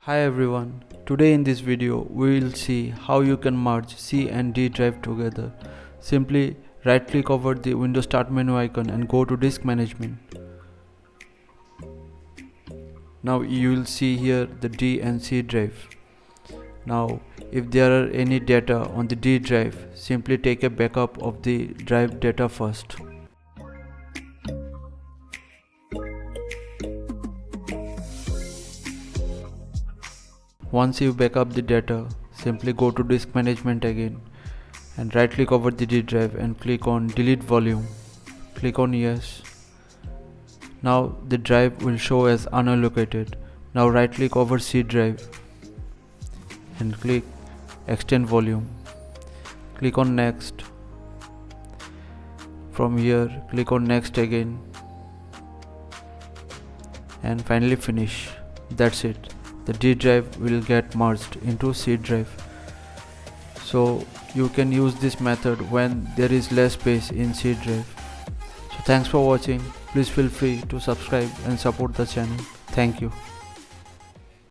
Hi everyone, today in this video we will see how you can merge C and D drive together. Simply right click over the Windows Start menu icon and go to Disk Management. Now you will see here the D and C drive. Now if there are any data on the D drive, simply take a backup of the drive data first. Once you backup the data, simply go to Disk Management again and right click over the D drive and click on Delete Volume. Click on Yes. Now the drive will show as unallocated. Now right click over C drive and click Extend Volume. Click on Next. From here click on Next again and finally finish. That's it. The D drive will get merged into C drive. So you can use this method when there is less space in C drive. So thanks for watching. Please feel free to subscribe and support the channel. Thank you.